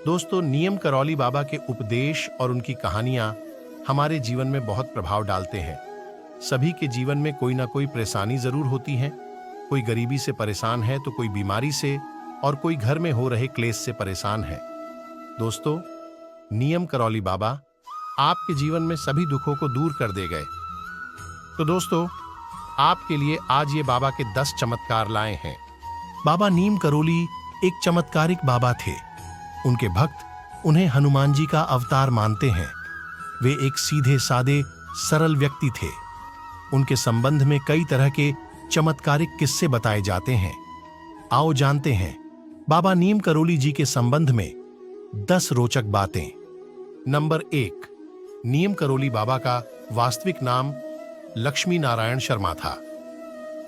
दोस्तों, नीम करौली बाबा के उपदेश और उनकी कहानियां हमारे जीवन में बहुत प्रभाव डालते हैं। सभी के जीवन में कोई ना कोई परेशानी जरूर होती है। कोई गरीबी से परेशान है तो कोई बीमारी से, और कोई घर में हो रहे क्लेश से परेशान है। दोस्तों, नीम करौली बाबा आपके जीवन में सभी दुखों को दूर कर दे गए। तो दोस्तों, आपके लिए आज ये बाबा के 10 चमत्कार लाए हैं। बाबा नीम करौली एक चमत्कारिक बाबा थे। उनके भक्त उन्हें हनुमान जी का अवतार मानते हैं। वे एक सीधे सादे सरल व्यक्ति थे। उनके संबंध में कई तरह के चमत्कारिक किस्से बताए जाते हैं। आओ जानते हैं बाबा नीम करौली जी के संबंध में 10 रोचक बातें। नंबर 1, नीम करौली बाबा का वास्तविक नाम लक्ष्मी नारायण शर्मा था।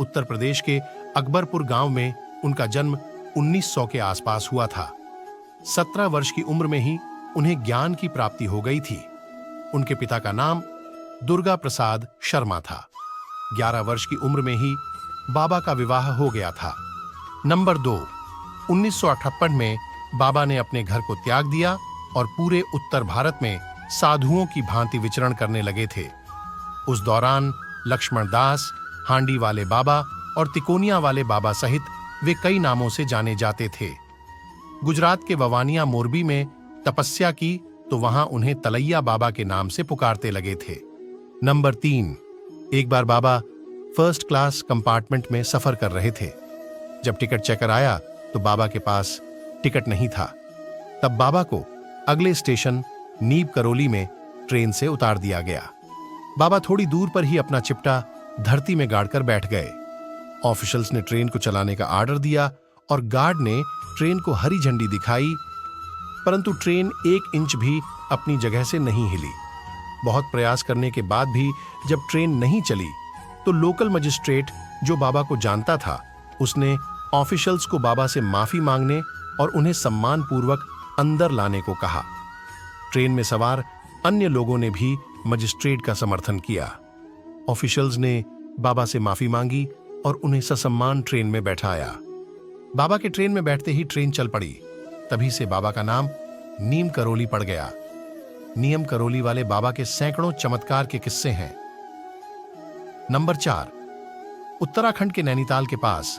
उत्तर प्रदेश के अकबरपुर गांव में उनका जन्म 1900 के आसपास हुआ था। 17 वर्ष की उम्र में ही उन्हें ज्ञान की प्राप्ति हो गई थी। उनके पिता का नाम दुर्गा प्रसाद शर्मा था। 11 वर्ष की उम्र में ही बाबा का विवाह हो गया था। नंबर 2, 1958 में बाबा ने अपने घर को त्याग दिया और पूरे उत्तर भारत में साधुओं की भांति विचरण करने लगे थे। उस दौरान लक्ष्मण दास, हांडी वाले बाबा और तिकोनिया वाले बाबा सहित वे कई नामों से जाने जाते थे। गुजरात के ववानिया मोरबी में तपस्या की तो वहां उन्हें तलैया बाबा के नाम से पुकारते लगे थे। नंबर 3, एक बार बाबा फर्स्ट क्लास कंपार्टमेंट में सफर कर रहे थे। जब टिकट चेकर आया तो बाबा के पास टिकट नहीं था। तब बाबा को अगले स्टेशन नीम करौली में ट्रेन से उतार दिया गया। बाबा थोड़ी दूर पर ही अपना चिपटा धरती में गाड़कर बैठ गए। ऑफिशियल्स ने ट्रेन को चलाने का आर्डर दिया और गार्ड ने ट्रेन को हरी झंडी दिखाई, परंतु ट्रेन 1 इंच भी अपनी जगह से नहीं हिली। बहुत प्रयास करने के बाद भी जब ट्रेन नहीं चली तो लोकल मजिस्ट्रेट, जो बाबा को जानता था, उसने ऑफिशियल्स को बाबा से माफी मांगने और उन्हें सम्मान पूर्वक अंदर लाने को कहा। ट्रेन में सवार अन्य लोगों ने भी मजिस्ट्रेट का समर्थन किया। ऑफिशियल्स ने बाबा से माफी मांगी और उन्हें ससम्मान ट्रेन में बैठाया। बाबा के ट्रेन में बैठते ही ट्रेन चल पड़ी। तभी से बाबा का नाम नीम करौली पड़ गया। नीम करौली वाले बाबा के सैकड़ों चमत्कार के किस्से हैं। नंबर 4, उत्तराखंड के नैनीताल के पास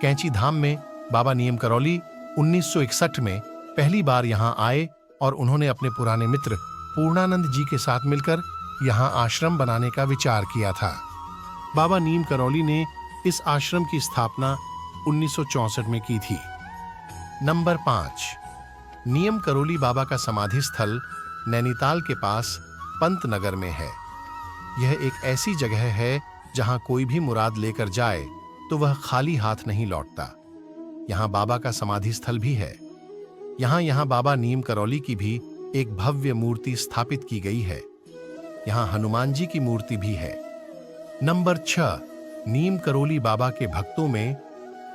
कैंची धाम में बाबा नीम करौली 1961 में पहली बार यहां आए और उन्होंने अपने पुराने मित्र पूर्णानंद जी के साथ मिलकर यहां आश्रम बनाने का विचार किया था। बाबा नीम करौली ने इस आश्रम की स्थापना 1964 में की थी। नंबर 5, नीम करौली बाबा का समाधि स्थल नैनीताल के पास पंतनगर में है। यह एक ऐसी जगह है जहां कोई भी मुराद लेकर जाए तो वह खाली हाथ नहीं लौटता। यहां बाबा का समाधि स्थल भी है। यहां बाबा नीम करौली की भी एक भव्य मूर्ति स्थापित की गई है। यहां हनुमान जी की मूर्ति भी है। नंबर 6, नीम करौली बाबा के भक्तों में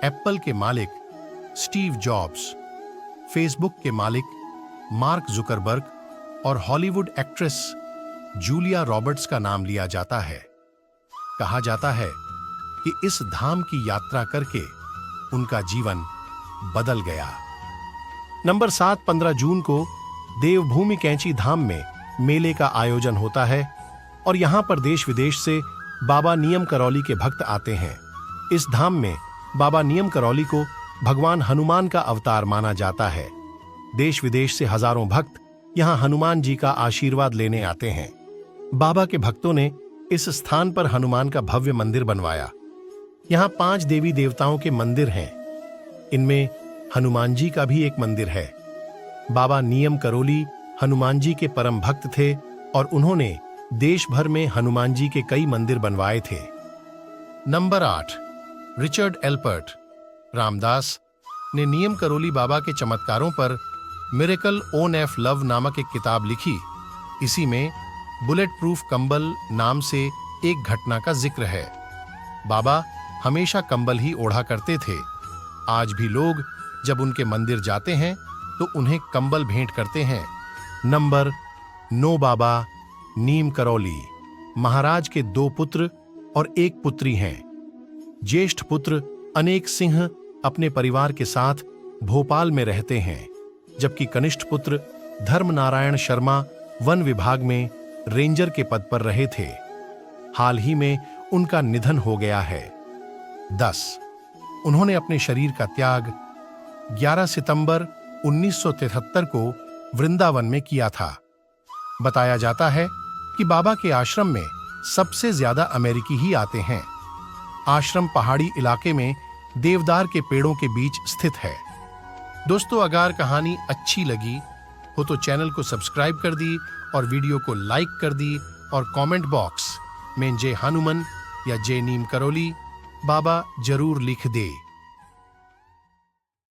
एप्पल के मालिक स्टीव जॉब्स, फेसबुक के मालिक मार्क जुकरबर्ग और हॉलीवुड एक्ट्रेस जूलिया रॉबर्ट्स का नाम लिया जाता है। कहा जाता है कि इस धाम की यात्रा करके उनका जीवन बदल गया। नंबर 7, 15 जून को देवभूमि कैंची धाम में मेले का आयोजन होता है और यहां पर देश विदेश से बाबा नीम करौली के भक्त आते हैं। इस धाम में बाबा नीम करौली को भगवान हनुमान का अवतार माना जाता है। देश विदेश से हजारों भक्त यहां हनुमान जी का आशीर्वाद लेने आते हैं। बाबा के भक्तों ने इस स्थान पर हनुमान का भव्य मंदिर बनवाया। यहां 5 देवी देवताओं के मंदिर हैं। इनमें हनुमान जी का भी एक मंदिर है। बाबा नीम करौली हनुमान जी के परम भक्त थे और उन्होंने देश भर में हनुमान जी के कई मंदिर बनवाए थे। नंबर 8, रिचर्ड एल्पर्ट रामदास ने नीम करौली बाबा के चमत्कारों पर मिरेकल ऑन एफ लव नामक एक किताब लिखी। इसी में बुलेट प्रूफ कंबल नाम से एक घटना का जिक्र है। बाबा हमेशा कंबल ही ओढ़ा करते थे। आज भी लोग जब उनके मंदिर जाते हैं तो उन्हें कंबल भेंट करते हैं। नंबर 9, बाबा नीम करौली महाराज के 2 पुत्र और 1 पुत्री हैं। ज्येष्ठ पुत्र अनेक सिंह अपने परिवार के साथ भोपाल में रहते हैं। जबकि कनिष्ठ पुत्र धर्मनारायण शर्मा वन विभाग में रेंजर के पद पर रहे थे। हाल ही में उनका निधन हो गया है। 10. उन्होंने अपने शरीर का त्याग 11 सितंबर 1973 को वृंदावन में किया था। बताया जाता है कि बाबा के आश्रम में सबसे ज्यादा अमेरिकी ही आते हैं। आश्रम पहाड़ी इलाके में देवदार के पेड़ों के बीच स्थित है। दोस्तों, अगर कहानी अच्छी लगी हो तो चैनल को सब्सक्राइब कर दी और वीडियो को लाइक कर दी और कमेंट बॉक्स में जय हनुमान या जय नीम करोली बाबा जरूर लिख दे।